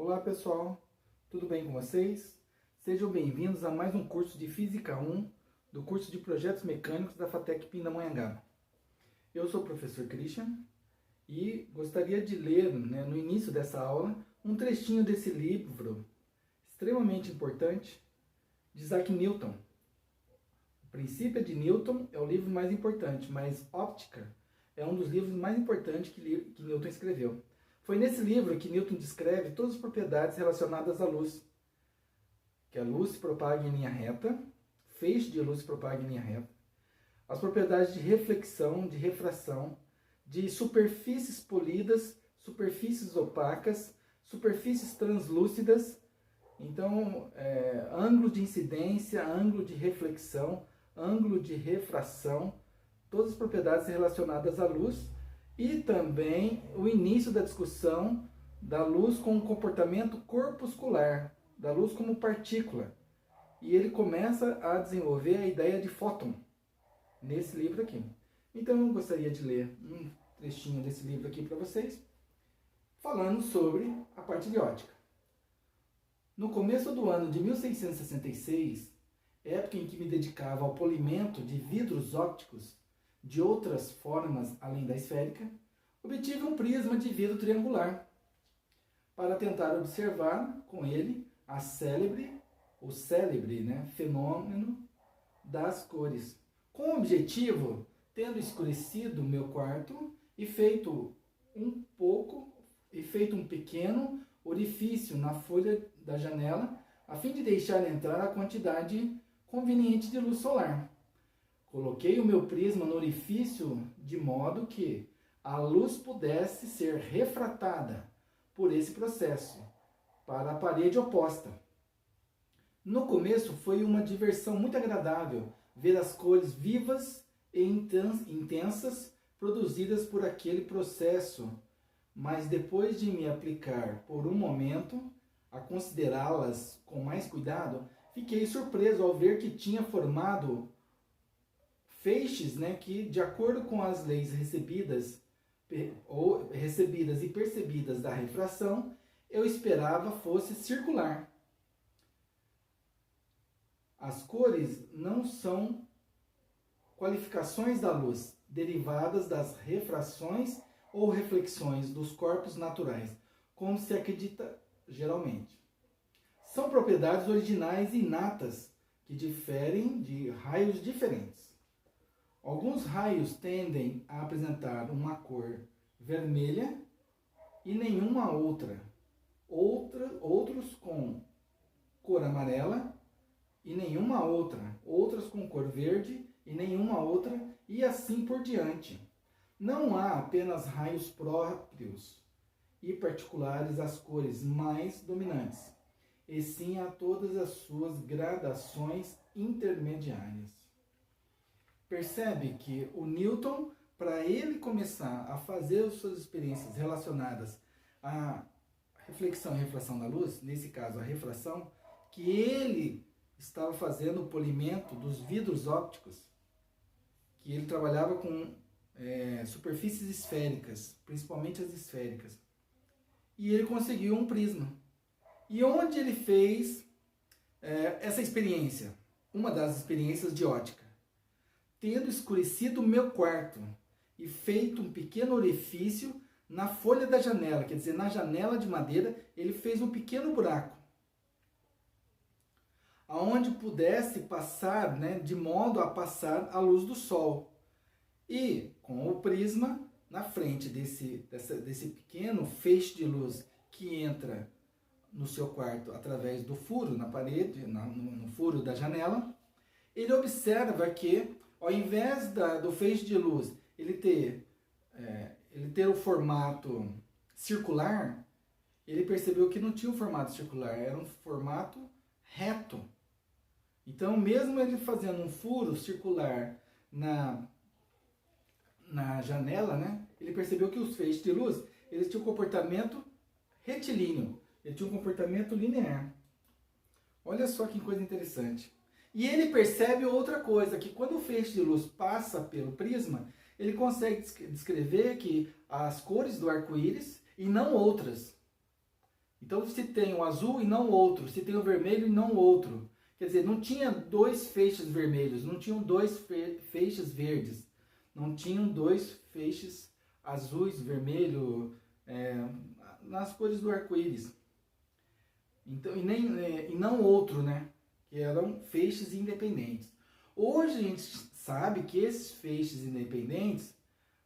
Olá pessoal, tudo bem com vocês? Sejam bem-vindos a mais um curso de Física 1 do curso de Projetos Mecânicos da FATEC Pindamonhangaba. Eu sou o professor Christian e gostaria de ler, no início dessa aula, um trechinho desse livro extremamente importante de Isaac Newton. O Princípio de Newton é o livro mais importante, mas Óptica é um dos livros mais importantes que Newton escreveu. Foi nesse livro que Newton descreve todas as propriedades relacionadas à luz. Que a luz se propaga em linha reta, feixe de luz se propaga em linha reta, as propriedades de reflexão, de refração, de superfícies polidas, superfícies opacas, superfícies translúcidas, então, ângulo de incidência, ângulo de reflexão, ângulo de refração, todas as propriedades relacionadas à luz, e também o início da discussão da luz com o comportamento corpuscular, da luz como partícula. E ele começa a desenvolver a ideia de fóton nesse livro aqui. Então eu gostaria de ler um trechinho desse livro aqui para vocês, falando sobre a parte de ótica. No começo do ano de 1666, época em que me dedicava ao polimento de vidros ópticos de outras formas além da esférica, obtive um prisma de vidro triangular para tentar observar com ele o célebre fenômeno das cores. Com o objetivo, tendo escurecido meu quarto e feito um pequeno orifício na folha da janela, a fim de deixar entrar a quantidade conveniente de luz solar. Coloquei o meu prisma no orifício de modo que a luz pudesse ser refratada por esse processo para a parede oposta. No começo foi uma diversão muito agradável ver as cores vivas e intensas produzidas por aquele processo, mas depois de me aplicar por um momento a considerá-las com mais cuidado, fiquei surpreso ao ver que tinha formado feixes que, de acordo com as leis recebidas e percebidas da refração, eu esperava fosse circular. As cores não são qualificações da luz, derivadas das refrações ou reflexões dos corpos naturais, como se acredita geralmente. São propriedades originais e inatas que diferem de raios diferentes. Alguns raios tendem a apresentar uma cor vermelha e nenhuma outra. Outros com cor amarela e nenhuma outra. Outras com cor verde e nenhuma outra, e assim por diante. Não há apenas raios próprios e particulares às cores mais dominantes, e sim a todas as suas gradações intermediárias. Percebe que o Newton, para ele começar a fazer as suas experiências relacionadas à reflexão e refração da luz, nesse caso a refração, que ele estava fazendo o polimento dos vidros ópticos, que ele trabalhava com superfícies esféricas, principalmente as esféricas. E ele conseguiu um prisma. E onde ele fez essa experiência? Uma das experiências de ótica. Tendo escurecido o meu quarto e feito um pequeno orifício na folha da janela, quer dizer, na janela de madeira, ele fez um pequeno buraco, aonde pudesse passar, de modo a passar a luz do sol. E com o prisma na frente desse pequeno feixe de luz que entra no seu quarto através do furo na parede, no furo da janela, ele observa que, ao invés do feixe de luz ele ter o formato circular, ele percebeu que não tinha um formato circular, era um formato reto. Então, mesmo ele fazendo um furo circular na janela, ele percebeu que os feixes de luz eles tinham um comportamento retilíneo, ele tinha um comportamento linear. Olha só que coisa interessante. E ele percebe outra coisa, que quando o feixe de luz passa pelo prisma, ele consegue descrever que as cores do arco-íris e não outras. Então, se tem o azul e não o outro, se tem o vermelho e não o outro. Quer dizer, não tinha dois feixes vermelhos, não tinham dois feixes verdes, não tinham dois feixes azuis, vermelho, nas cores do arco-íris. Então, e não outro, né? Que eram feixes independentes. Hoje a gente sabe que esses feixes independentes,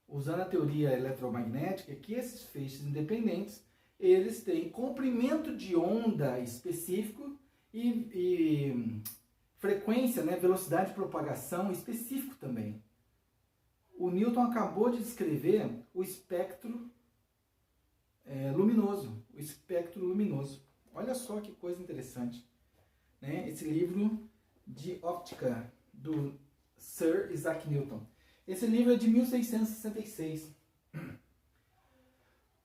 usando a teoria eletromagnética, que esses feixes independentes, eles têm comprimento de onda específico e frequência, né, velocidade de propagação específico também. O Newton acabou de descrever o espectro luminoso. O espectro luminoso. Olha só que coisa interessante. Né? Esse livro de óptica do Sir Isaac Newton. Esse livro é de 1666.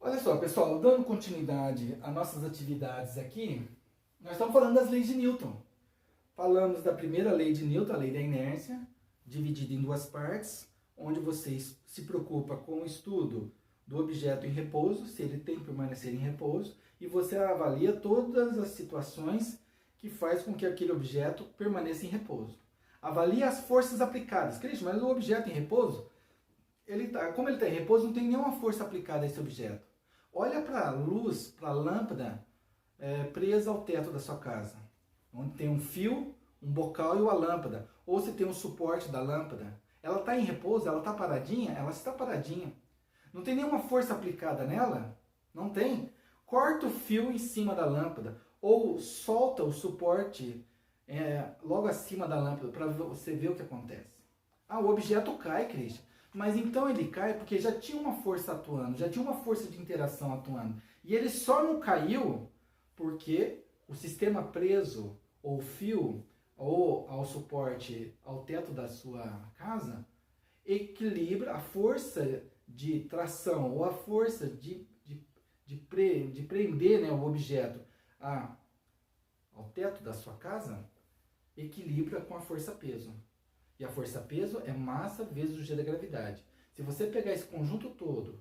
Olha só, pessoal, dando continuidade às nossas atividades aqui, nós estamos falando das leis de Newton. Falamos da primeira lei de Newton, a lei da inércia, dividida em duas partes, onde você se preocupa com o estudo do objeto em repouso, se ele tem que permanecer em repouso, e você avalia todas as situações que faz com que aquele objeto permaneça em repouso. Avalia as forças aplicadas. Cristian, mas o objeto em repouso, como ele está em repouso, não tem nenhuma força aplicada a esse objeto. Olha para a luz, para a lâmpada presa ao teto da sua casa, onde tem um fio, um bocal e uma lâmpada. Ou se tem um suporte da lâmpada. Ela está em repouso, ela está paradinha? Ela está paradinha. Não tem nenhuma força aplicada nela? Não tem. Corta o fio em cima da lâmpada ou solta o suporte logo acima da lâmpada para você ver o que acontece. O objeto cai, Cristian. Mas então ele cai porque já tinha uma força atuando, já tinha uma força de interação atuando. E ele só não caiu porque o sistema preso, ou fio, ou ao suporte, ao teto da sua casa, equilibra a força de tração, ou a força de prender, né, o objeto ao teto da sua casa, equilibra com a força-peso. E a força-peso é massa vezes o G da gravidade. Se você pegar esse conjunto todo,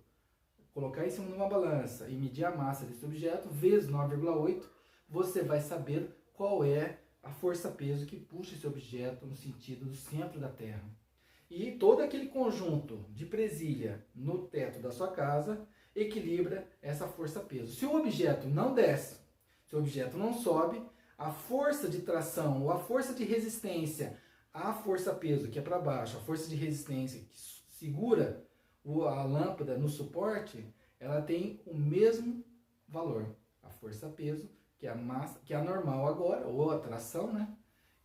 colocar em cima de uma balança e medir a massa desse objeto, vezes 9,8, você vai saber qual é a força-peso que puxa esse objeto no sentido do centro da Terra. E todo aquele conjunto de presilha no teto da sua casa equilibra essa força-peso. Se o objeto não desce, se o objeto não sobe, a força de tração ou a força de resistência à força-peso, que é para baixo, a força de resistência que segura a lâmpada no suporte, ela tem o mesmo valor. A força-peso, que é a massa, que é a normal agora, ou a tração, né?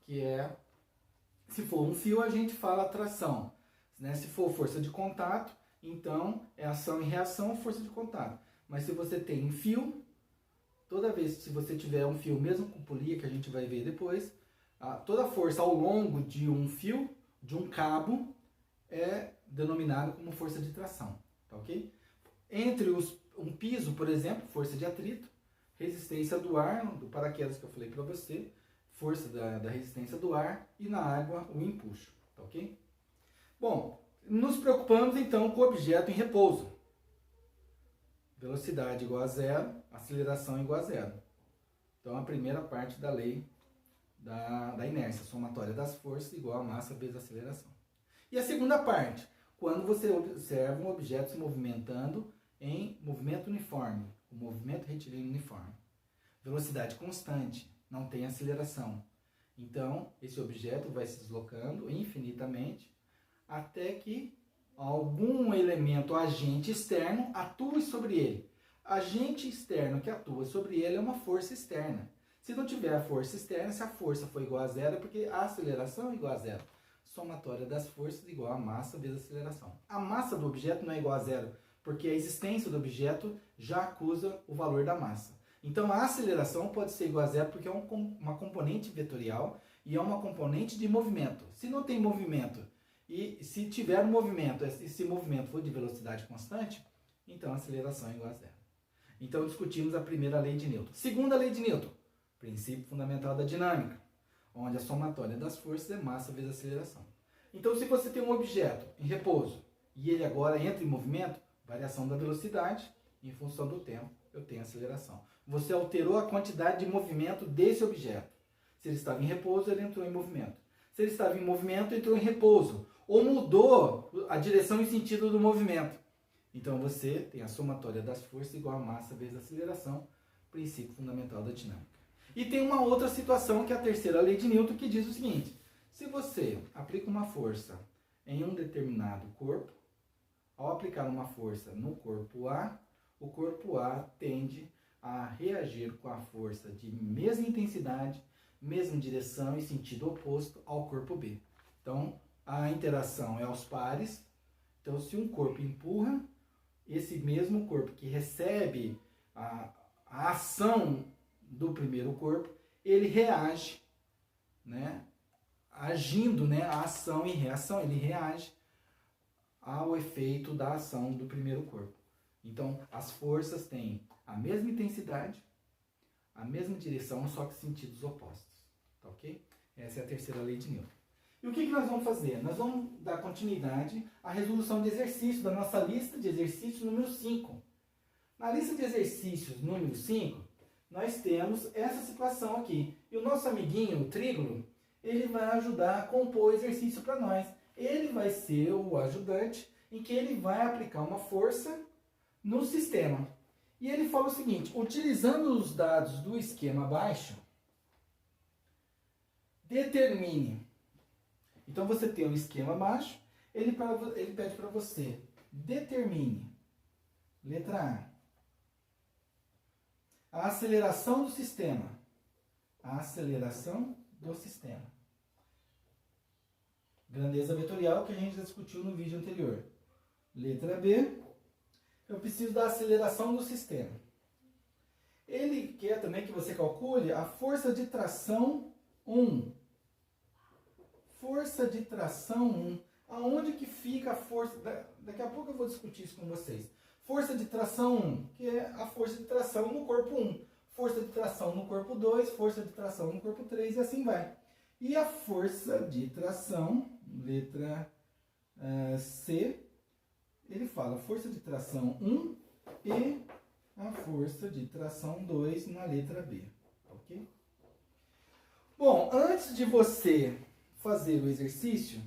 Que é, se for um fio, a gente fala tração. Né? Se for força de contato, então é ação e reação, força de contato. Mas se você tem um fio, toda vez que você tiver um fio, mesmo com polia, que a gente vai ver depois, toda a força ao longo de um fio, de um cabo, é denominada como força de tração. Tá ok? Entre um piso, por exemplo, força de atrito, resistência do ar, do paraquedas que eu falei para você, força da resistência do ar, e na água o empuxo. Tá ok? Bom, nos preocupamos então com o objeto em repouso. Velocidade igual a zero, aceleração igual a zero. Então a primeira parte da lei da inércia, somatória das forças igual a massa vezes a aceleração. E a segunda parte, quando você observa um objeto se movimentando em movimento uniforme, o movimento retilíneo uniforme. Velocidade constante, não tem aceleração. Então, esse objeto vai se deslocando infinitamente até que algum elemento agente externo atue sobre ele. Agente externo que atua sobre ele é uma força externa. Se não tiver a força externa, se a força for igual a zero, é porque a aceleração é igual a zero. Somatória das forças igual a massa vezes a aceleração. A massa do objeto não é igual a zero, porque a existência do objeto já acusa o valor da massa. Então a aceleração pode ser igual a zero porque é uma componente vetorial e é uma componente de movimento. Se não tem movimento e se tiver um movimento, esse movimento for de velocidade constante, então a aceleração é igual a zero. Então discutimos a primeira lei de Newton. Segunda lei de Newton, princípio fundamental da dinâmica, onde a somatória das forças é massa vezes aceleração. Então se você tem um objeto em repouso e ele agora entra em movimento, variação da velocidade em função do tempo eu tenho aceleração. Você alterou a quantidade de movimento desse objeto. Se ele estava em repouso, ele entrou em movimento. Se ele estava em movimento, entrou em repouso. Ou mudou a direção e sentido do movimento. Então você tem a somatória das forças igual a massa vezes a aceleração, princípio fundamental da dinâmica. E tem uma outra situação, que é a terceira lei de Newton, que diz o seguinte: se você aplica uma força em um determinado corpo, ao aplicar uma força no corpo A, o corpo A tende a reagir com a força de mesma intensidade, mesma direção e sentido oposto ao corpo B. Então, a interação é aos pares. Então, se um corpo empurra, esse mesmo corpo que recebe a ação do primeiro corpo, ele reage, né? Agindo, né? A ação e reação, ele reage ao efeito da ação do primeiro corpo. Então, as forças têm a mesma intensidade, a mesma direção, só que sentidos opostos. Tá ok? Essa é a terceira lei de Newton. E o que nós vamos fazer? Nós vamos dar continuidade à resolução de exercício da nossa lista de exercícios número 5. Na lista de exercícios número 5, nós temos essa situação aqui. E o nosso amiguinho, o trígono, ele vai ajudar a compor o exercício para nós. Ele vai ser o ajudante em que ele vai aplicar uma força no sistema. E ele fala o seguinte: utilizando os dados do esquema abaixo, determine. Então você tem um esquema abaixo, ele pede para você determine, letra A, a aceleração do sistema. A aceleração do sistema. Grandeza vetorial, que a gente já discutiu no vídeo anterior. Letra B, eu preciso da aceleração do sistema. Ele quer também que você calcule a força de tração 1. Força de tração 1. Aonde que fica a força? Daqui a pouco eu vou discutir isso com vocês. Força de tração 1, que é a força de tração no corpo 1. Força de tração no corpo 2, força de tração no corpo 3 e assim vai. E a força de tração, letra C, ele fala força de tração 1 e a força de tração 2 na letra B. Ok? Bom, antes de você fazer o exercício,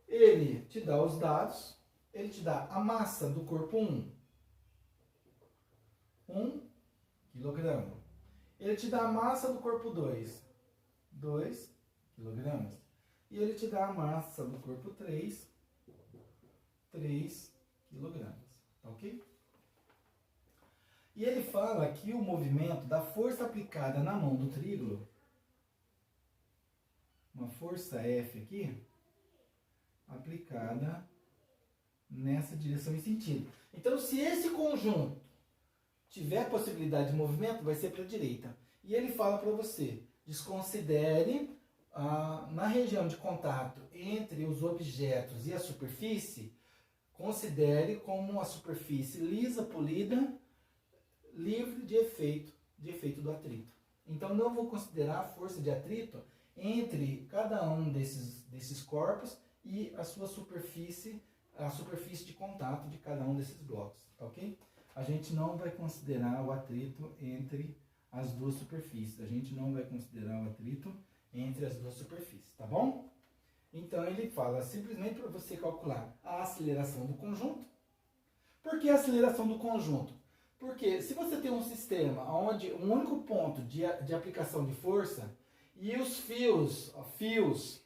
ele te dá os dados, ele te dá a massa do corpo 1, 1 kg. Ele te dá a massa do corpo 2, 2 kg. E ele te dá a massa do corpo 3, 3 kg. Tá ok? E ele fala que o movimento da força aplicada na mão do trígono, uma força F aqui, aplicada nessa direção e sentido. Então, se esse conjunto tiver possibilidade de movimento, vai ser para a direita. E ele fala para você, desconsidere na região de contato entre os objetos e a superfície, considere como a superfície lisa, polida, livre de efeito do atrito. Então, não vou considerar a força de atrito entre cada um desses corpos e a sua superfície, a superfície de contato de cada um desses blocos, tá ok? A gente não vai considerar o atrito entre as duas superfícies. A gente não vai considerar o atrito entre as duas superfícies, tá bom? Então ele fala simplesmente para você calcular a aceleração do conjunto. Por que a aceleração do conjunto? Porque se você tem um sistema onde um único ponto de aplicação de força e os fios,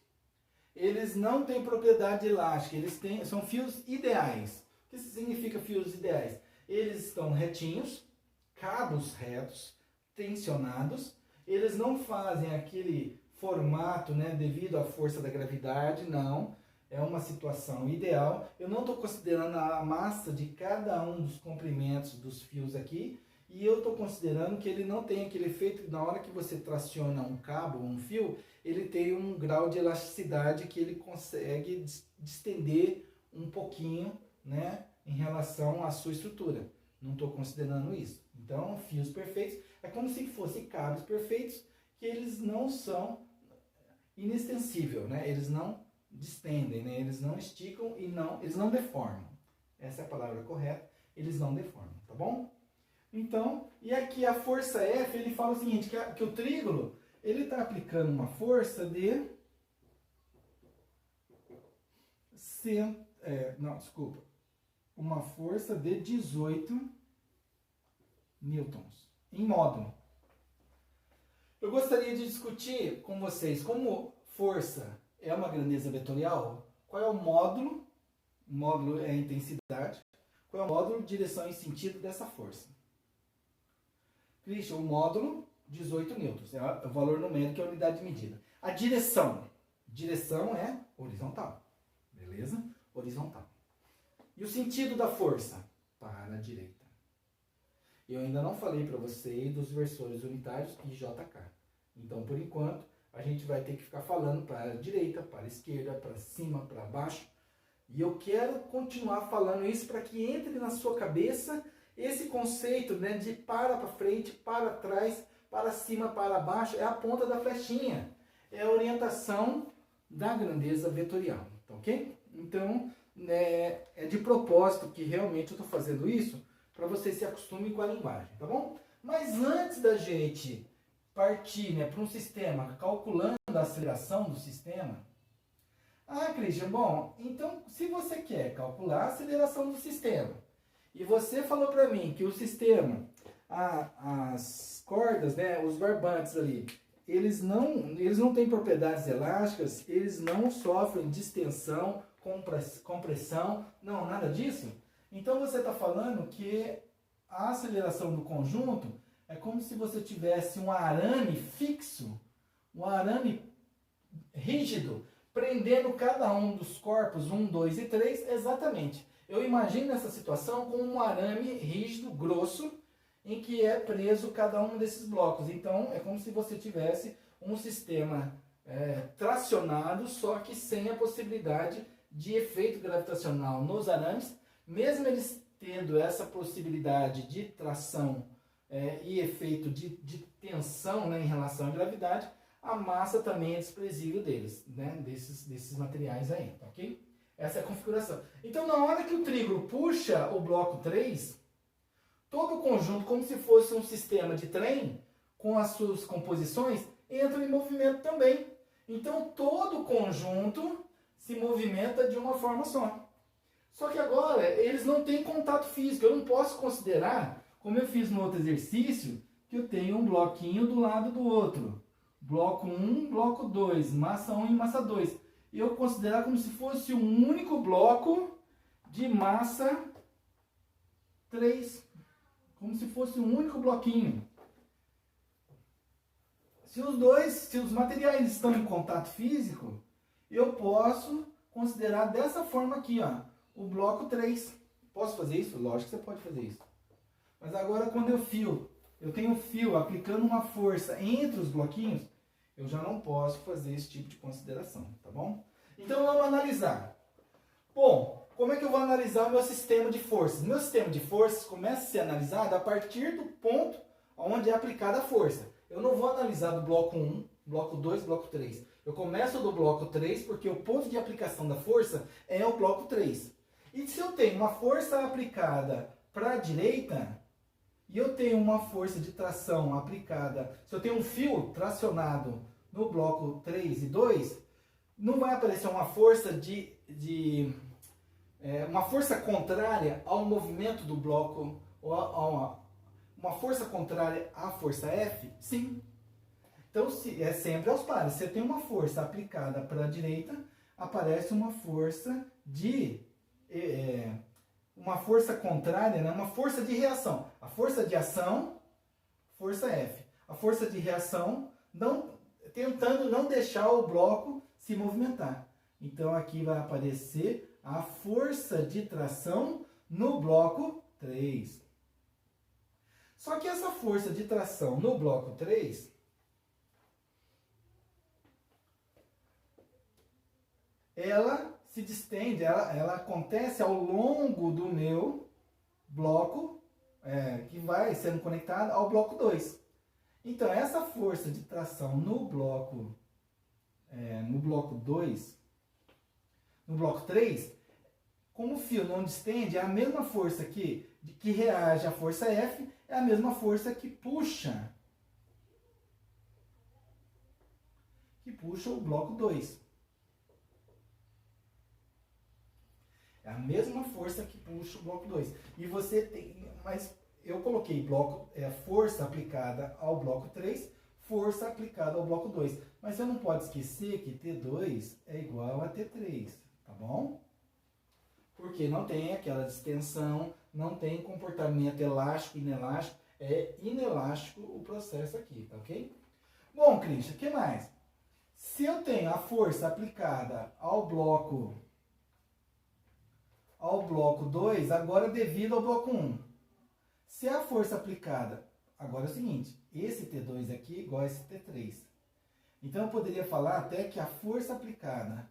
eles não têm propriedade elástica, são fios ideais. O que significa fios ideais? Eles estão retinhos, cabos retos, tensionados, eles não fazem aquele formato, né, devido à força da gravidade, não. É uma situação ideal. Eu não estou considerando a massa de cada um dos comprimentos dos fios aqui. E eu estou considerando que ele não tem aquele efeito, na hora que você traciona um cabo ou um fio, ele tem um grau de elasticidade que ele consegue distender um pouquinho, né, em relação à sua estrutura. Não estou considerando isso. Então, fios perfeitos é como se fossem cabos perfeitos, que eles não são inextensíveis, né? Eles não distendem, né? Eles não esticam e eles não deformam. Essa é a palavra correta, eles não deformam, tá bom? Então, e aqui a força F, ele fala o seguinte, que o trígono, ele está aplicando uma força de... uma força de 18 newtons, em módulo. Eu gostaria de discutir com vocês como força é uma grandeza vetorial, qual é o módulo é a intensidade, qual é o módulo, direção e sentido dessa força. Christian, o módulo, 18 newtons, é o valor numérico, é a unidade de medida. A direção é horizontal, beleza? Horizontal. E o sentido da força? Para a direita. Eu ainda não falei para vocês dos versores unitários e JK. Então, por enquanto, a gente vai ter que ficar falando para a direita, para a esquerda, para cima, para baixo. E eu quero continuar falando isso para que entre na sua cabeça esse conceito, né, de para frente, para trás, para cima, para baixo. É a ponta da flechinha. É a orientação da grandeza vetorial. Tá ok? Então, é de propósito que realmente eu estou fazendo isso para vocês se acostumem com a linguagem, tá bom? Mas antes da gente partir, né, para um sistema calculando a aceleração do sistema, Christian, bom, então se você quer calcular a aceleração do sistema e você falou para mim que o sistema, as cordas, né, os barbantes ali, eles não têm propriedades elásticas, eles não sofrem distensão, compressão, não, nada disso. Então você está falando que a aceleração do conjunto é como se você tivesse um arame fixo, um arame rígido, prendendo cada um dos corpos 1, 2 e 3, exatamente. Eu imagino essa situação com um arame rígido, grosso, em que é preso cada um desses blocos. Então é como se você tivesse um sistema tracionado, só que sem a possibilidade de efeito gravitacional nos arames, mesmo eles tendo essa possibilidade de tração e efeito de tensão, né, em relação à gravidade, a massa também é desprezível deles, né, desses materiais aí, ok? Essa é a configuração. Então, na hora que o trígono puxa o bloco 3, todo o conjunto, como se fosse um sistema de trem, com as suas composições, entra em movimento também. Então, todo o conjunto se movimenta de uma forma só. Só que agora, eles não têm contato físico. Eu não posso considerar, como eu fiz no outro exercício, que eu tenho um bloquinho do lado do outro. Bloco 1, bloco 2, massa 1 e massa 2. E eu considerar como se fosse um único bloco de massa 3. Como se fosse um único bloquinho. Se os materiais estão em contato físico, eu posso considerar dessa forma aqui, ó, o bloco 3. Posso fazer isso? Lógico que você pode fazer isso. Mas agora quando eu tenho fio aplicando uma força entre os bloquinhos, eu já não posso fazer esse tipo de consideração, tá bom? Então vamos analisar. Bom, como é que eu vou analisar o meu sistema de forças? Meu sistema de forças começa a ser analisado a partir do ponto onde é aplicada a força. Eu não vou analisar do bloco 1, bloco 2, bloco 3. Eu começo do bloco 3 porque o ponto de aplicação da força é o bloco 3. E se eu tenho uma força aplicada para a direita e eu tenho uma força de tração aplicada, se eu tenho um fio tracionado no bloco 3 e 2, não vai aparecer uma força uma força contrária ao movimento do bloco, ou uma força contrária à força F? Sim. Então, é sempre aos pares. Se eu tenho uma força aplicada para a direita, aparece uma força uma força contrária, né? Uma força de reação. A força de ação, força F. A força de reação, tentando não deixar o bloco se movimentar. Então, aqui vai aparecer a força de tração no bloco 3. Só que essa força de tração no bloco 3, ela se distende, ela acontece ao longo do meu bloco, que vai sendo conectado ao bloco 2. Então, essa força de tração no bloco 2, no bloco 3, como o fio não distende, é a mesma força que reage à força F, é a mesma força que puxa o bloco 2. É a mesma força que puxa o bloco 2. E você tem, mas eu coloquei força aplicada ao bloco 3, força aplicada ao bloco 2. Mas você não pode esquecer que T2 é igual a T3, tá bom? Porque não tem aquela distensão, não tem comportamento elástico, inelástico. É inelástico o processo aqui, tá ok? Bom, Christian, o que mais? Se eu tenho a força aplicada ao bloco 2, agora devido ao bloco 1. Se a força aplicada, agora é o seguinte, esse T2 aqui é igual a esse T3. Então eu poderia falar até que a força aplicada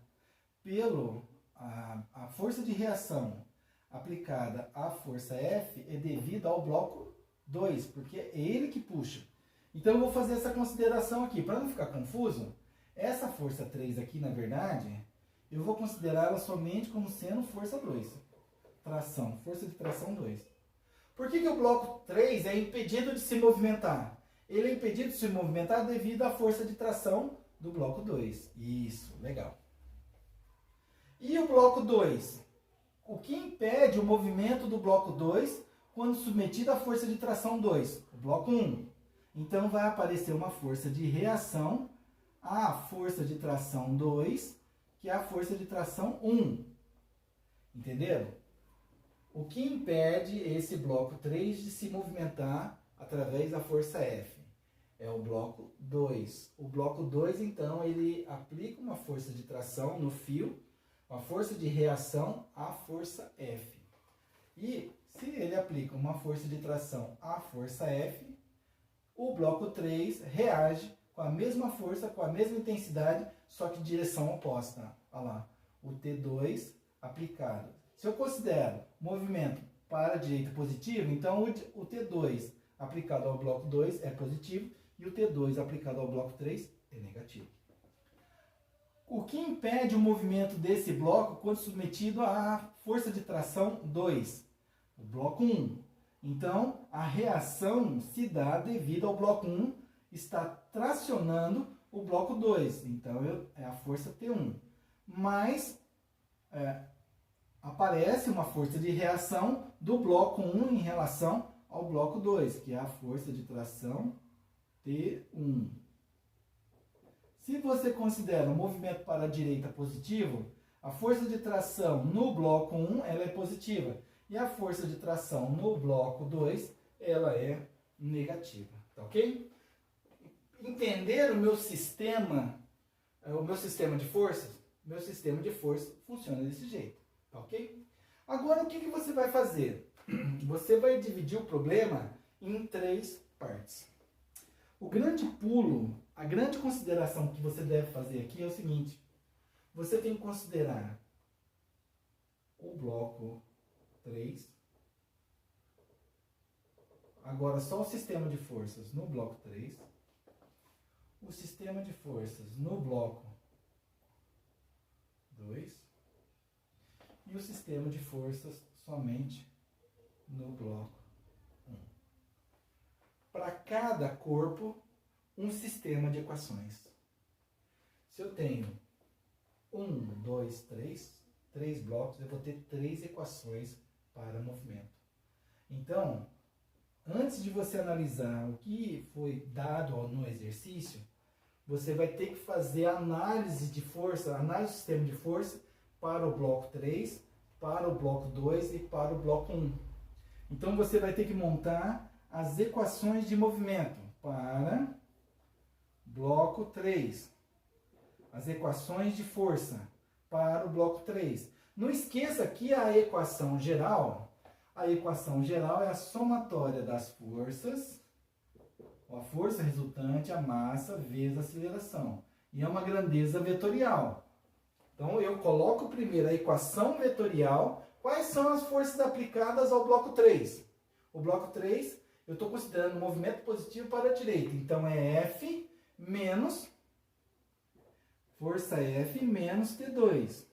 a força de reação aplicada à força F é devido ao bloco 2, porque é ele que puxa. Então eu vou fazer essa consideração aqui, para não ficar confuso, essa força 3 aqui, na verdade, eu vou considerá-la somente como sendo força 2. Tração, força de tração 2. Por que o bloco 3 é impedido de se movimentar? Ele é impedido de se movimentar devido à força de tração do bloco 2. Isso, legal. E o bloco 2? O que impede o movimento do bloco 2 quando submetido à força de tração 2? O bloco 1. Então vai aparecer uma força de reação à força de tração 2, que é a força de tração 1. Entenderam? O que impede esse bloco 3 de se movimentar através da força F? É o bloco 2. O bloco 2, então, ele aplica uma força de tração no fio, uma força de reação à força F. E se ele aplica uma força de tração à força F, o bloco 3 reage com a mesma força, com a mesma intensidade, só que em direção oposta. Olha lá, o T2 aplicado. Se eu considero movimento para a direita positivo, então o T2 aplicado ao bloco 2 é positivo e o T2 aplicado ao bloco 3 é negativo. O que impede o movimento desse bloco quando submetido à força de tração 2? O bloco 1. Então, a reação se dá devido ao bloco 1 estar tracionando o bloco 2. Então, é a força T1. Mas aparece uma força de reação do bloco 1 em relação ao bloco 2, que é a força de tração T1. Se você considera o movimento para a direita positivo, a força de tração no bloco 1 ela é positiva. E a força de tração no bloco 2 ela é negativa. Tá ok? Entender o meu sistema de forças? Meu sistema de força funciona desse jeito. Tá ok? Agora o que você vai fazer? Você vai dividir o problema em 3 partes. O grande pulo, a grande consideração que você deve fazer aqui é o seguinte. Você tem que considerar o bloco 3. Agora só o sistema de forças no bloco 3. O sistema de forças no bloco 2. E o sistema de forças somente no bloco 1. Para cada corpo, um sistema de equações. Se eu tenho 1, 2, 3 blocos, eu vou ter 3 equações para movimento. Então, antes de você analisar o que foi dado no exercício, você vai ter que fazer análise de força, análise do sistema de força para o bloco 3, para o bloco 2 e para o bloco 1. Então, você vai ter que montar as equações de movimento para bloco 3. As equações de força para o bloco 3. Não esqueça que a equação geral é a somatória das forças, a força resultante, a massa, vezes a aceleração. E é uma grandeza vetorial. Então, eu coloco primeiro a equação vetorial. Quais são as forças aplicadas ao bloco 3? O bloco 3, eu estou considerando movimento positivo para a direita. Então, é F menos força F menos T2.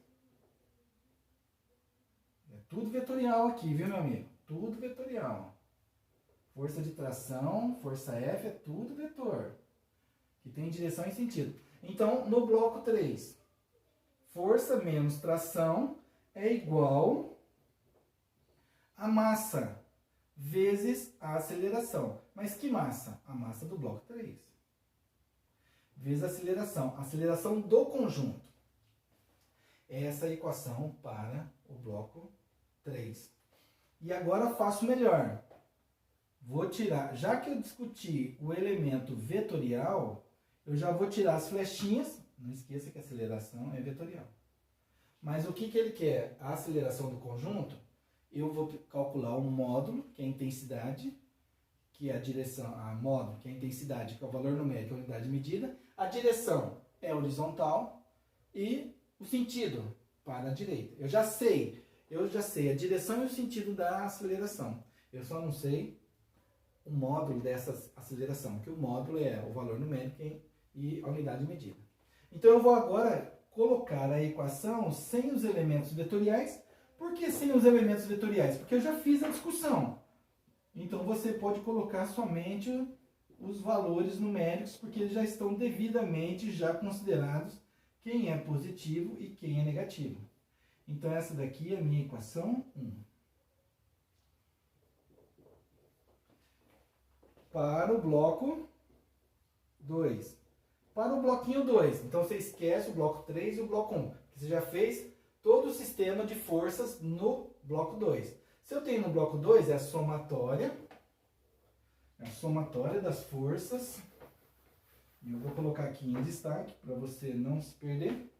É tudo vetorial aqui, viu, meu amigo? Tudo vetorial. Força de tração, força F, é tudo vetor, que tem direção e sentido. Então, no bloco 3, força menos tração é igual a massa vezes a aceleração. Mas que massa? A massa do bloco 3. Vezes a aceleração do conjunto. Essa é a equação para o bloco 3. E agora faço melhor. Vou tirar, já que eu discuti o elemento vetorial, eu já vou tirar as flechinhas. Não esqueça que a aceleração é vetorial. Mas o que ele quer? A aceleração do conjunto, eu vou calcular um módulo, que é a intensidade, que é a direção, módulo, que é a intensidade, que é o valor numérico, a unidade de medida. A direção é horizontal e o sentido para a direita. Eu já sei a direção e o sentido da aceleração. Eu só não sei o módulo dessa aceleração, que o módulo é o valor numérico e a unidade de medida. Então eu vou agora colocar a equação sem os elementos vetoriais. Por que sem os elementos vetoriais? Porque eu já fiz a discussão. Então você pode colocar somente os valores numéricos, porque eles já estão devidamente já considerados quem é positivo e quem é negativo. Então essa daqui é a minha equação 1. Para o bloco 2. Para o bloquinho 2, então você esquece o bloco 3 e o bloco 1. Você já fez todo o sistema de forças no bloco 2. Se eu tenho no bloco 2, é a somatória das forças. E eu vou colocar aqui em destaque, para você não se perder.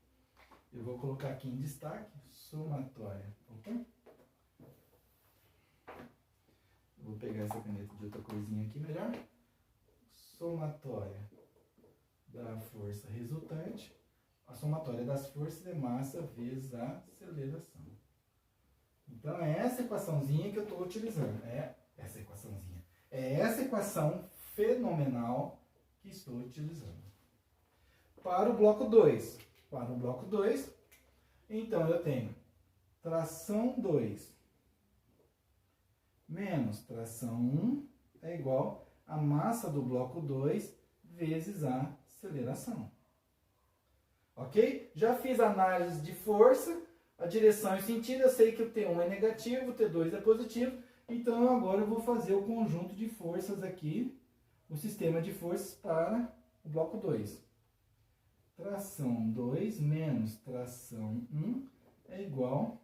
Eu vou colocar aqui em destaque, somatória. Opa. Vou pegar essa caneta de outra corzinha aqui melhor. Somatória da força resultante. A somatória das forças é massa vezes a aceleração. Então, é essa equaçãozinha que eu estou utilizando. É essa equaçãozinha. É essa equação fenomenal que estou utilizando. Para o bloco 2. Para o bloco 2, então eu tenho tração 2 menos tração 1 é igual a massa do bloco 2 vezes a aceleração. Ok? Já fiz a análise de força, a direção e sentido. Eu sei que o T1 é negativo, o T2 é positivo. Então agora eu vou fazer o conjunto de forças aqui, o sistema de forças para o bloco 2. Tração 2 menos tração 1 é igual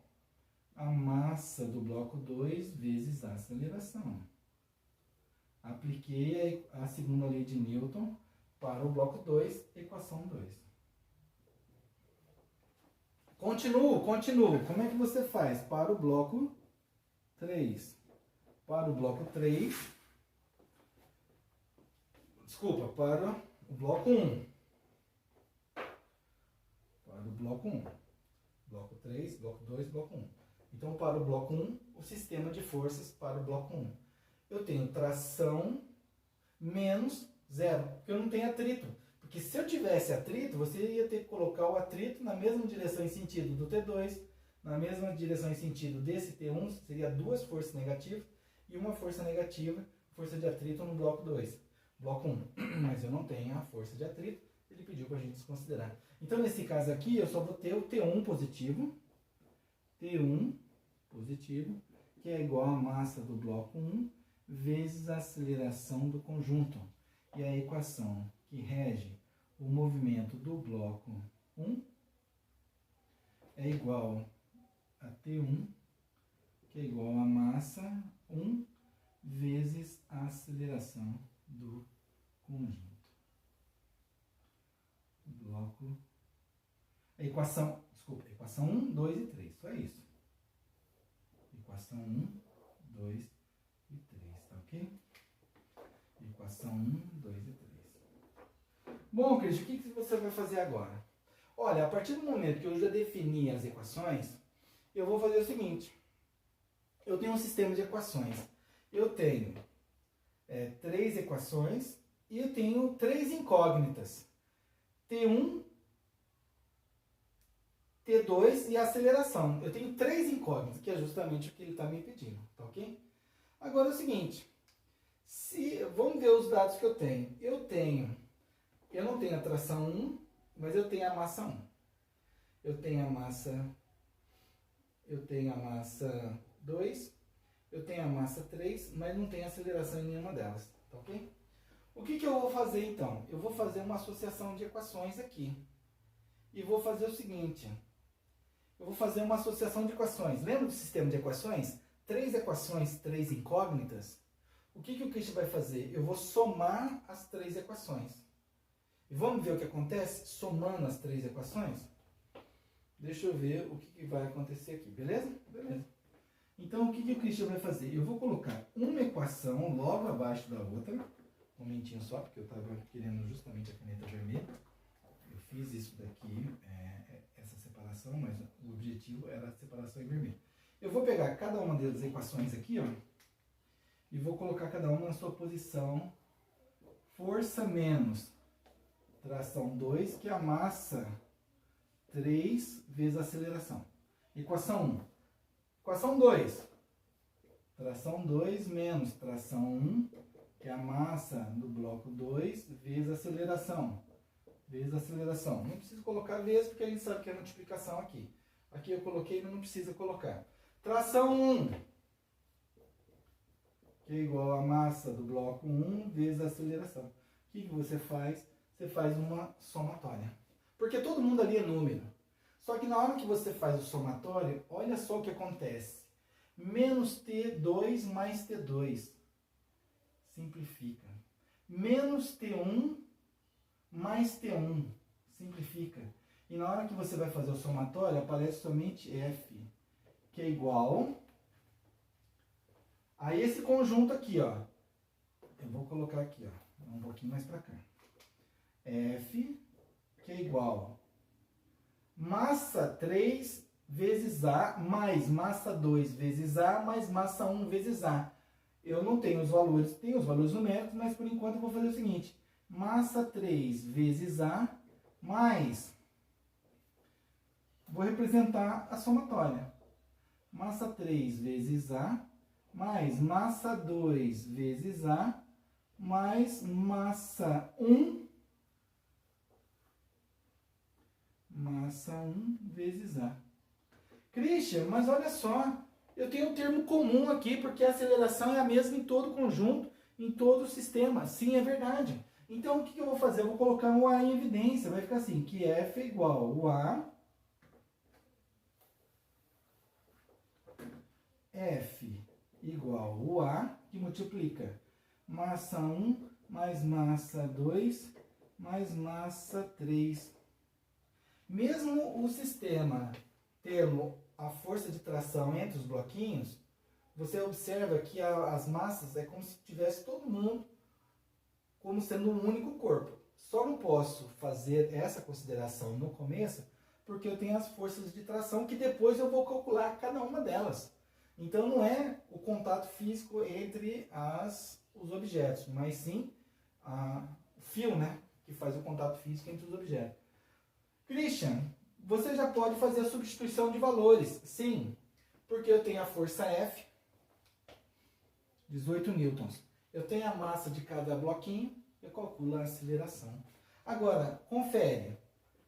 a massa do bloco 2 vezes a aceleração. Apliquei a segunda lei de Newton para o bloco 2, equação 2. Continuo. Como é que você faz para o bloco 3? Para o bloco 3... Desculpa, para o bloco 1. Para o bloco 1. Bloco 3, bloco 2, bloco 1. Então, para o bloco 1, o sistema de forças para o bloco 1. Eu tenho tração menos 0, porque eu não tenho atrito. Porque se eu tivesse atrito, você ia ter que colocar o atrito na mesma direção e sentido do T2, na mesma direção e sentido desse T1, seria duas forças negativas, e uma força negativa, força de atrito no bloco 2. Bloco 1, mas eu não tenho a força de atrito, ele pediu para a gente desconsiderar. Então, nesse caso aqui, eu só vou ter o T1 positivo, que é igual a massa do bloco 1, vezes a aceleração do conjunto. E a equação que rege o movimento do bloco 1 é igual a T1, que é igual a massa 1 vezes a aceleração do conjunto. Bloco... equação 1, 2 e 3, só isso. Equação 1, 2 e 3, tá ok? Equação 1, 2 e 3. Bom, Cristian, o que você vai fazer agora? Olha, a partir do momento que eu já defini as equações, eu vou fazer o seguinte. Eu tenho um sistema de equações. Eu tenho 3 equações e eu tenho 3 incógnitas. T1, T2 e a aceleração. Eu tenho 3 incógnitas, que é justamente o que ele está me pedindo, tá ok? Agora é o seguinte, Vamos ver os dados que eu tenho. Eu não tenho a tração 1, mas eu tenho a massa 1. Eu tenho a massa 2, eu tenho a massa 3, mas não tenho aceleração em nenhuma delas, tá ok? O que eu vou fazer então? Eu vou fazer uma associação de equações aqui. E vou fazer o seguinte, eu vou fazer uma associação de equações. Lembra do sistema de equações? 3 equações, 3 incógnitas. O que o Christian vai fazer? Eu vou somar as 3 equações. E vamos ver o que acontece somando as 3 equações? Deixa eu ver o que vai acontecer aqui, beleza? Beleza. Então, o que o Christian vai fazer? Eu vou colocar uma equação logo abaixo da outra. Um momentinho só, porque eu estava querendo justamente a caneta vermelha. Eu fiz isso daqui, essa separação, mas o objetivo era a separação em vermelho. Eu vou pegar cada uma das equações aqui, ó, e vou colocar cada uma na sua posição. Força menos tração 2, que é a massa 3 vezes a aceleração. Equação 1. Equação 2. Tração 2 menos tração 1, que é a massa do bloco 2 vezes a aceleração. Vezes a aceleração. Não precisa colocar vezes, porque a gente sabe que é multiplicação aqui. Aqui eu coloquei, mas não precisa colocar. Tração 1, que é igual a massa do bloco 1 vezes a aceleração. O que você faz? Você faz uma somatória. Porque todo mundo ali é número. Só que na hora que você faz o somatório, olha só o que acontece. Menos T2 mais T2. Simplifica. Menos T1 mais T1. Simplifica. E na hora que você vai fazer o somatório, aparece somente F, que é igual a esse conjunto aqui, ó. Eu vou colocar aqui, ó, um pouquinho mais para cá. F, que é igual massa 3 vezes A mais massa 2 vezes A mais massa 1 vezes A. Eu não tenho os valores, tenho os valores numéricos, mas por enquanto eu vou fazer o seguinte. Massa 3 vezes A mais... Vou representar a somatória. Massa 3 vezes A mais massa 2 vezes A mais massa 1 vezes A. Christian, mas olha só, eu tenho um termo comum aqui, porque a aceleração é a mesma em todo o conjunto, em todo o sistema. Sim, é verdade. Então, o que eu vou fazer? Eu vou colocar um A em evidência. Vai ficar assim, que F é igual ao A, F igual ao A, que multiplica massa 1 mais massa 2 mais massa 3. Mesmo o sistema tendo a força de tração entre os bloquinhos, você observa que as massas é como se tivesse todo mundo como sendo um único corpo. Só não posso fazer essa consideração no começo, porque eu tenho as forças de tração que depois eu vou calcular cada uma delas. Então não é o contato físico entre os objetos, mas sim o fio, né, que faz o contato físico entre os objetos. Christian, você já pode fazer a substituição de valores. Sim, porque eu tenho a força F, 18 newtons. Eu tenho a massa de cada bloquinho, eu calculo a aceleração. Agora, confere.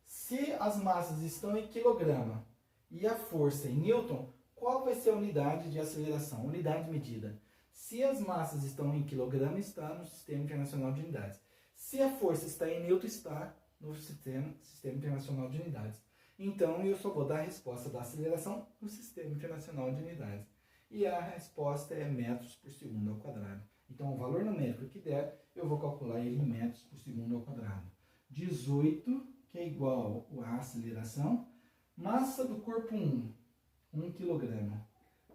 Se as massas estão em quilograma e a força em newton, qual vai ser a unidade de aceleração, unidade medida? Se as massas estão em quilograma, está no Sistema Internacional de Unidades. Se a força está em newton, está no Sistema Internacional de Unidades. Então, eu só vou dar a resposta da aceleração no Sistema Internacional de Unidades. E a resposta é metros por segundo ao quadrado. Então, o valor numérico que der, eu vou calcular ele em metros por segundo ao quadrado. 18, que é igual à aceleração, massa do corpo 1, 1 kg,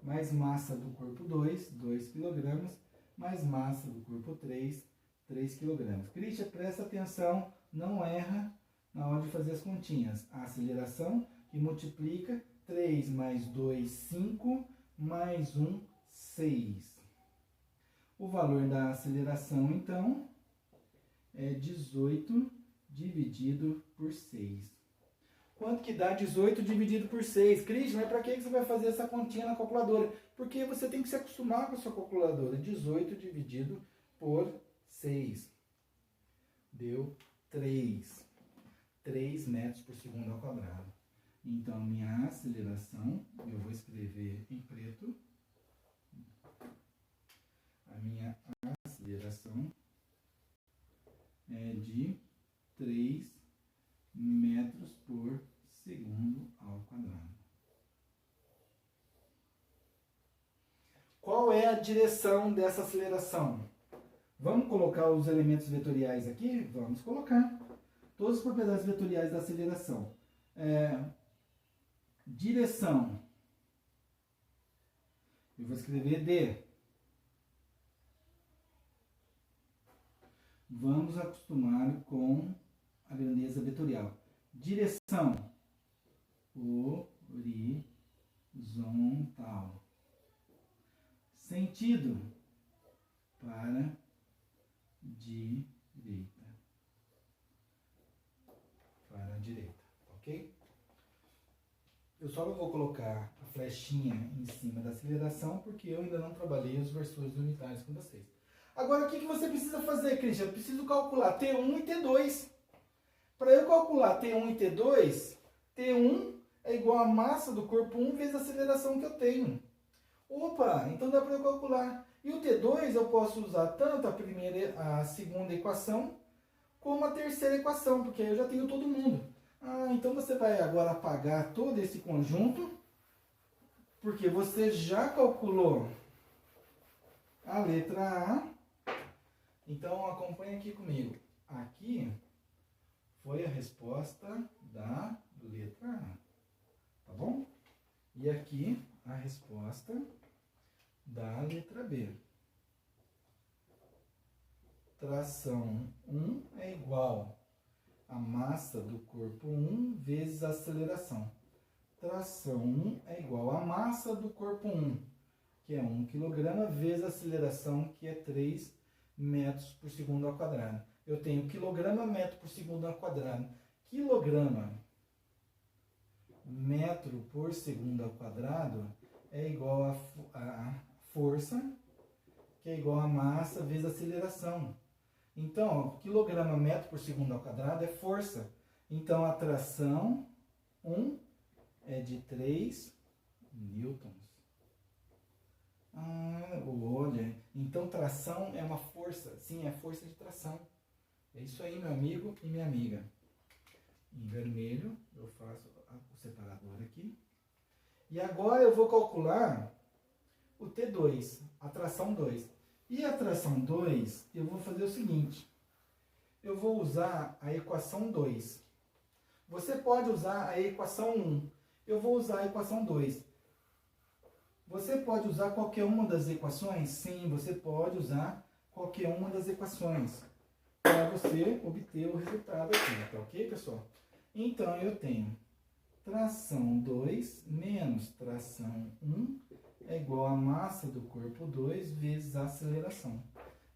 mais massa do corpo 2, 2 kg, mais massa do corpo 3, 3 kg. Christian, presta atenção, não erra na hora de fazer as continhas. A aceleração que multiplica 3 mais 2, 5, mais 1, 6. O valor da aceleração, então, é 18 dividido por 6. Quanto que dá 18 dividido por 6? Christian, mas para que você vai fazer essa continha na calculadora? Porque você tem que se acostumar com a sua calculadora. 18 dividido por 6. Deu 3 metros por segundo ao quadrado. Então, minha aceleração, eu vou escrever em preto. A minha aceleração é de 3 metros por segundo ao quadrado. Qual é a direção dessa aceleração? Vamos colocar os elementos vetoriais aqui? Vamos colocar. Todas as propriedades vetoriais da aceleração. Direção. Eu vou escrever D. Vamos acostumar com a grandeza vetorial. Direção. Horizontal. Sentido. Para direita. Para a direita, ok? Eu só não vou colocar a flechinha em cima da aceleração porque eu ainda não trabalhei os versores unitários com vocês. Agora, o que você precisa fazer, Christian? Eu preciso calcular T1 e T2. Para eu calcular T1 e T2, T1 é igual a massa do corpo 1 vezes a aceleração que eu tenho. Opa, então dá para eu calcular. E o T2 eu posso usar tanto a segunda equação como a terceira equação, porque aí eu já tenho todo mundo. Então você vai agora apagar todo esse conjunto, porque você já calculou a letra A. Então acompanha aqui comigo. Aqui foi a resposta da letra A, tá bom? E aqui a resposta da letra B. Tração 1 é igual a massa do corpo 1 vezes a aceleração. Tração 1 é igual a massa do corpo 1, que é 1 kg, vezes a aceleração, que é 3 metros por segundo ao quadrado. Eu tenho quilograma metro por segundo ao quadrado. Quilograma metro por segundo ao quadrado é igual a força, que é igual a massa vezes a aceleração. Então, ó, quilograma metro por segundo ao quadrado é força. Então, a tração 1 é de 3 newtons. Olha, então tração é uma força. Sim, é força de tração. É isso aí, meu amigo e minha amiga. Em vermelho, eu faço o separador aqui. E agora eu vou calcular o T2, a tração 2. E a tração 2, eu vou fazer o seguinte. Eu vou usar a equação 2. Você pode usar a equação 1. Eu vou usar a equação 2. Você pode usar qualquer uma das equações? Sim, você pode usar qualquer uma das equações para você obter o resultado aqui, tá ok, pessoal? Então, eu tenho tração 2 menos tração 1 é igual a massa do corpo 2 vezes a aceleração.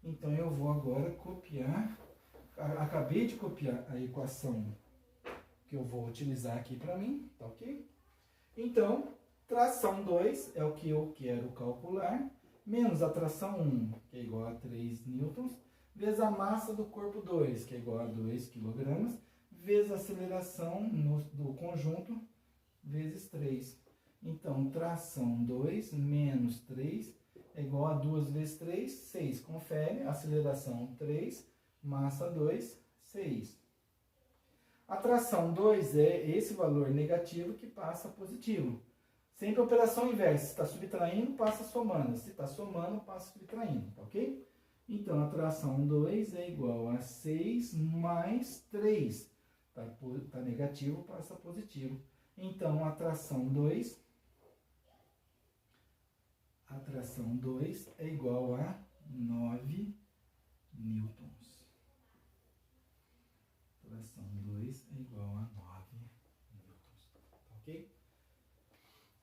Então, eu vou agora copiar, acabei de copiar a equação que eu vou utilizar aqui para mim, tá ok? Então, tração 2 é o que eu quero calcular, menos a tração 1, que é igual a 3 newtons, vezes a massa do corpo 2, que é igual a 2 kg, vezes a aceleração do conjunto, vezes 3. Então, tração 2 menos 3 é igual a 2 vezes 3, 6. Confere, aceleração 3, massa 2, 6. A tração 2 é esse valor negativo que passa positivo. Sempre operação inversa. Se está subtraindo, passa somando. Se está somando, passa subtraindo, tá ok? Então, a tração 2 é igual a 6 mais 3. Tá negativo, passa positivo. Então, a tração 2 é igual a 9 newtons. Tração 2 é igual a 9 newtons. Ok?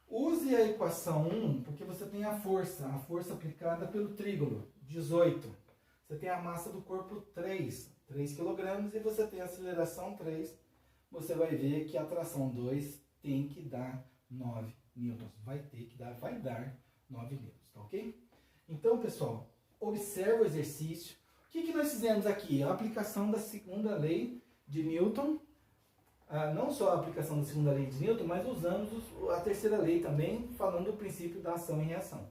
Use a equação 1, porque você tem a força aplicada pelo trígono, 18. Você tem a massa do corpo 3 kg, e você tem a aceleração 3. Você vai ver que a tração 2 tem que dar 9 newtons. Vai dar 9 newtons, tá ok? Então, pessoal, observa o exercício. O que nós fizemos aqui? A aplicação da segunda lei de Newton. Não só a aplicação da segunda lei de Newton, mas usamos a terceira lei também, falando do princípio da ação e reação.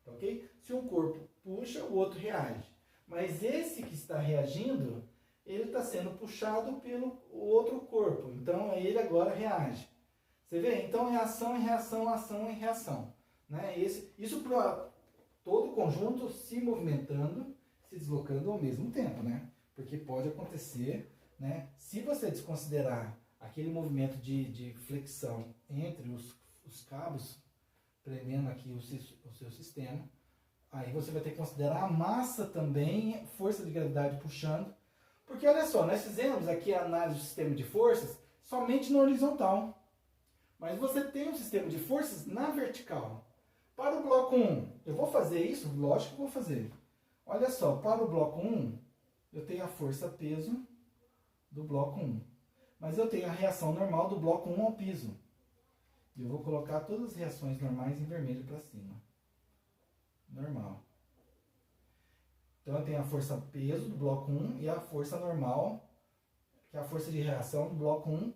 Ok? Se um corpo puxa, o outro reage. Mas esse que está reagindo, ele está sendo puxado pelo outro corpo. Então, ele agora reage. Você vê? Então, é ação e reação. Né? Isso para todo o conjunto se movimentando, se deslocando ao mesmo tempo. Né? Porque pode acontecer, né? Se você desconsiderar aquele movimento de flexão entre os cabos, prendendo aqui o seu sistema, aí você vai ter que considerar a massa também, força de gravidade puxando. Porque olha só, nós fizemos aqui a análise do sistema de forças somente na horizontal. Mas você tem um sistema de forças na vertical. Para o bloco 1, eu vou fazer isso? Lógico que vou fazer. Olha só, para o bloco 1, eu tenho a força-peso do bloco 1. Mas eu tenho a reação normal do bloco 1 ao piso. E eu vou colocar todas as reações normais em vermelho para cima. Normal. Então eu tenho a força-peso do bloco 1 e a força normal, que é a força de reação do bloco 1.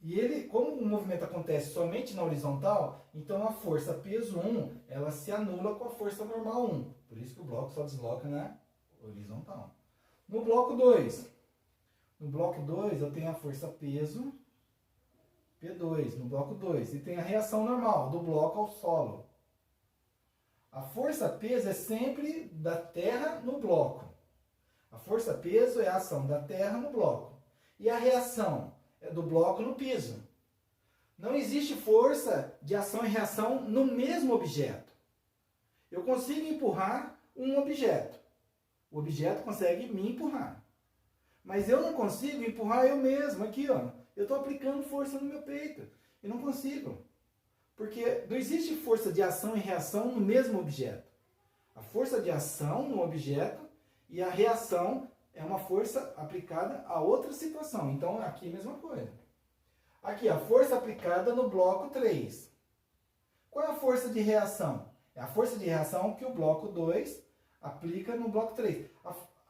E ele, como o movimento acontece somente na horizontal, então a força-peso 1, ela se anula com a força normal 1. Por isso que o bloco só desloca na horizontal. No bloco 2, eu tenho a força-peso P2, no bloco 2. E tem a reação normal, do bloco ao solo. A força-peso é sempre da terra no bloco. A força-peso é a ação da terra no bloco. E a reação é do bloco no piso. Não existe força de ação e reação no mesmo objeto. Eu consigo empurrar um objeto. O objeto consegue me empurrar. Mas eu não consigo empurrar eu mesmo. Aqui, ó. Eu estou aplicando força no meu peito. E não consigo. Porque não existe força de ação e reação no mesmo objeto. A força de ação no objeto e a reação é uma força aplicada a outra situação. Então, aqui a mesma coisa. Aqui, a força aplicada no bloco 3. Qual é a força de reação? É a força de reação que o bloco 2 aplica no bloco 3.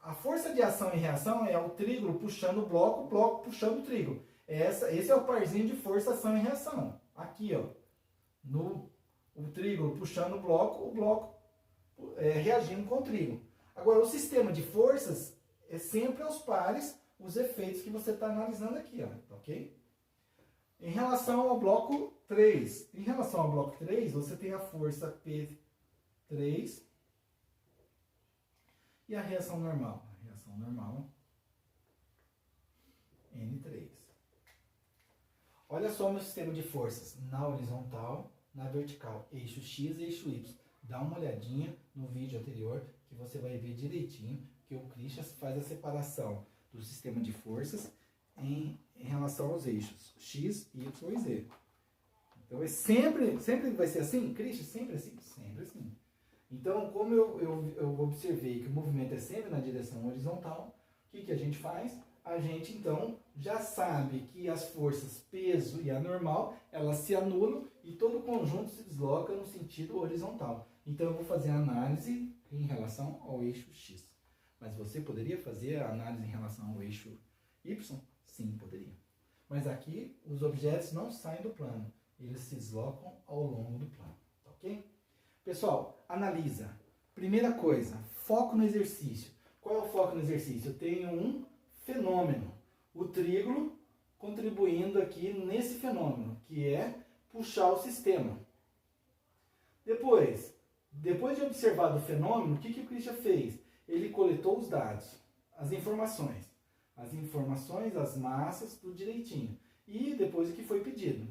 A força de ação e reação é o trígono puxando o bloco puxando o trígono. Esse é o parzinho de força, ação e reação. Aqui, ó. O trígono puxando o bloco reagindo com o trígono. Agora, o sistema de forças é sempre aos pares os efeitos que você está analisando aqui, ó, ok? Em relação ao bloco 3. Em relação ao bloco 3, você tem a força P3 e a reação normal. A reação normal, N3. Olha só o meu sistema de forças na horizontal, na vertical, eixo X e eixo Y. Dá uma olhadinha no vídeo anterior que você vai ver direitinho que o Christian faz a separação do sistema de forças em relação aos eixos X, Y e Z. Então, sempre vai ser assim? Christian, sempre assim? Sempre assim. Então, como eu observei que o movimento é sempre na direção horizontal, o que a gente faz? A gente, então, já sabe que as forças peso e a normal, elas se anulam e todo o conjunto se desloca no sentido horizontal. Então, eu vou fazer a análise em relação ao eixo X. Mas você poderia fazer a análise em relação ao eixo Y? Sim, poderia. Mas aqui, os objetos não saem do plano. Eles se deslocam ao longo do plano. Ok? Pessoal, analisa. Primeira coisa, foco no exercício. Qual é o foco no exercício? Eu tenho um fenômeno. O trígono contribuindo aqui nesse fenômeno, que é puxar o sistema. Depois de observar o fenômeno, o que o Christian fez? Ele coletou os dados, as informações, as massas, tudo direitinho. E depois o que foi pedido.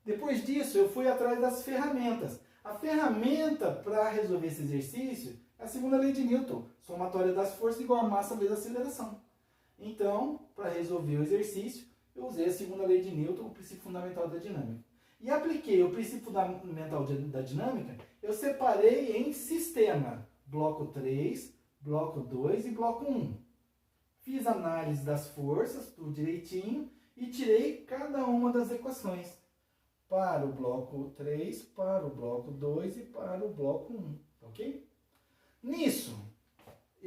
Depois disso, eu fui atrás das ferramentas. A ferramenta para resolver esse exercício é a segunda lei de Newton, somatória das forças igual a massa vezes a aceleração. Então, para resolver o exercício, eu usei a segunda lei de Newton, o princípio fundamental da dinâmica. E apliquei o princípio fundamental da dinâmica, eu separei em sistema, bloco 3, bloco 2 e bloco 1. Fiz análise das forças, tudo direitinho, e tirei cada uma das equações. Para o bloco 3, para o bloco 2 e para o bloco 1, ok? Nisso,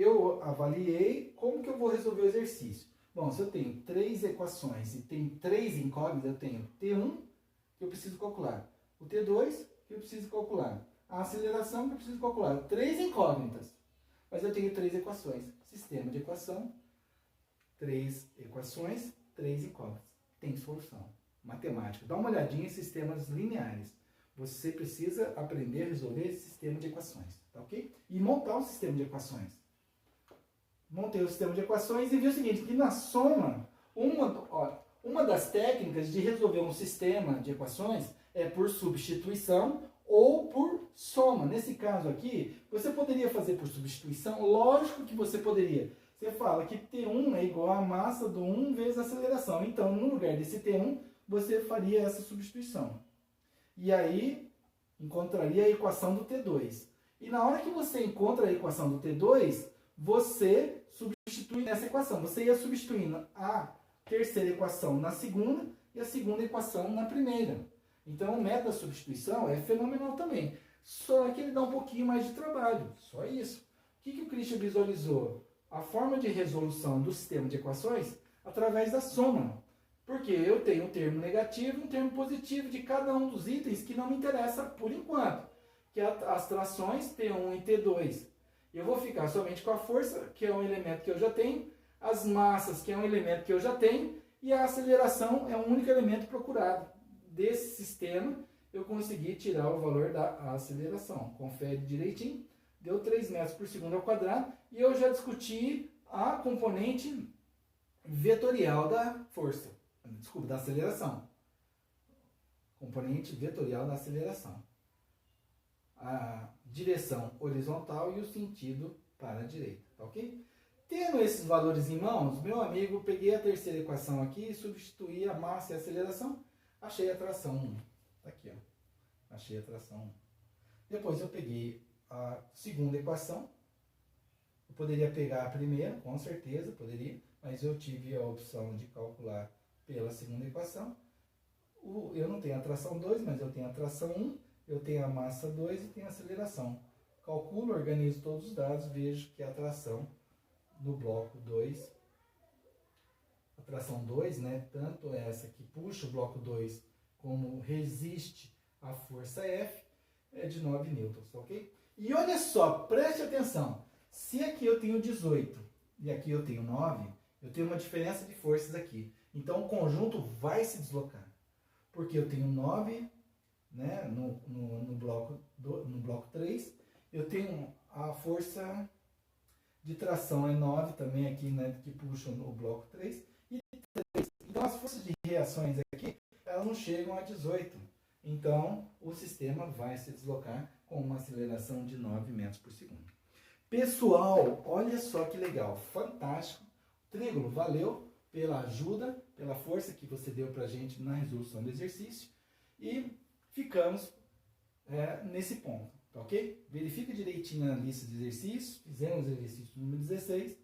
eu avaliei, como que eu vou resolver o exercício? Bom, se eu tenho 3 equações e tem 3 incógnitas, eu tenho T1, que eu preciso calcular, o T2, que eu preciso calcular, a aceleração, que eu preciso calcular. 3 incógnitas, mas eu tenho 3 equações. Sistema de equação, 3 equações, 3 incógnitas. Tem solução. Matemática. Dá uma olhadinha em sistemas lineares. Você precisa aprender a resolver esse sistema de equações, tá ok? E montar um sistema de equações. Montei o sistema de equações e vi o seguinte, que na soma, uma das técnicas de resolver um sistema de equações é por substituição ou por soma. Nesse caso aqui, você poderia fazer por substituição? Lógico que você poderia. Você fala que T1 é igual a massa do 1 vezes a aceleração. Então, no lugar desse T1, você faria essa substituição. E aí, encontraria a equação do T2. E na hora que você encontra a equação do T2, você substitui nessa equação. Você ia substituindo a terceira equação na segunda e a segunda equação na primeira. Então, o método da substituição é fenomenal também. Só que ele dá um pouquinho mais de trabalho. Só isso. O que o Christian visualizou? A forma de resolução do sistema de equações através da soma. Porque eu tenho um termo negativo e um termo positivo de cada um dos itens que não me interessa por enquanto. Que é as trações T1 e T2. Eu vou ficar somente com a força, que é um elemento que eu já tenho, as massas, que é um elemento que eu já tenho, e a aceleração é um único elemento procurado. Desse sistema, eu consegui tirar o valor da aceleração. Confere direitinho, deu 3 metros por segundo ao quadrado, e eu já discuti a componente vetorial da força. Desculpa, da aceleração. Componente vetorial da aceleração. A direção horizontal e o sentido para a direita, tá ok? Tendo esses valores em mãos, meu amigo, peguei a terceira equação aqui, substituí a massa e a aceleração, achei a tração 1. Tá aqui, ó. Achei a tração 1. Depois eu peguei a segunda equação. Eu poderia pegar a primeira, com certeza, poderia, mas eu tive a opção de calcular pela segunda equação. Eu não tenho a tração 2, mas eu tenho a tração 1. Eu tenho a massa 2 e tenho a aceleração. Calculo, organizo todos os dados, vejo que a tração no bloco 2, a tração 2, né, tanto essa que puxa o bloco 2 como resiste à força F, é de 9 newtons, ok? E olha só, preste atenção, se aqui eu tenho 18 e aqui eu tenho 9, eu tenho uma diferença de forças aqui. Então o conjunto vai se deslocar, porque eu tenho 9, né, no bloco 3, eu tenho a força de tração é 9 também aqui, né, que puxa o bloco 3, e 3. Então as forças de reações aqui, elas não chegam a 18. Então o sistema vai se deslocar com uma aceleração de 9 metros por segundo. Pessoal, olha só que legal, fantástico. Trígono, valeu pela ajuda, pela força que você deu pra gente na resolução do exercício. E ficamos nesse ponto, tá ok? Verifica direitinho a lista de exercícios, fizemos o exercício número 16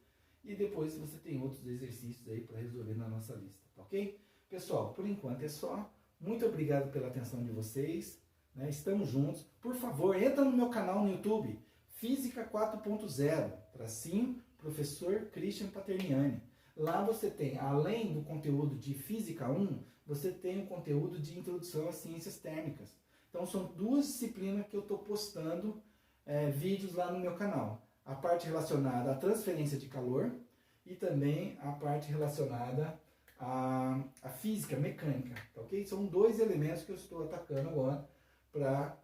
e depois você tem outros exercícios aí para resolver na nossa lista, tá ok? Pessoal, por enquanto é só. Muito obrigado pela atenção de vocês, né? Estamos juntos. Por favor, entra no meu canal no YouTube, Física 4.0, tracinho, professor Christian Paterniani. Lá você tem, além do conteúdo de Física 1, você tem o conteúdo de Introdução às Ciências Térmicas. Então são 2 disciplinas que eu estou postando vídeos lá no meu canal. A parte relacionada à transferência de calor e também a parte relacionada à física mecânica, tá ok? São 2 elementos que eu estou atacando agora para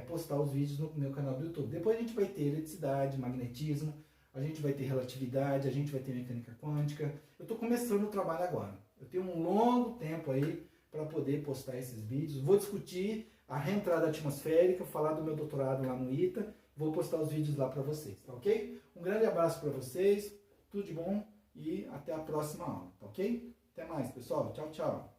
postar os vídeos no meu canal do YouTube. Depois a gente vai ter eletricidade, magnetismo, a gente vai ter relatividade, a gente vai ter mecânica quântica. Eu estou começando o trabalho agora. Eu tenho um longo tempo aí para poder postar esses vídeos. Vou discutir a reentrada atmosférica, falar do meu doutorado lá no ITA. Vou postar os vídeos lá para vocês, tá ok? Um grande abraço para vocês, tudo de bom e até a próxima aula, tá ok? Até mais, pessoal. Tchau, tchau.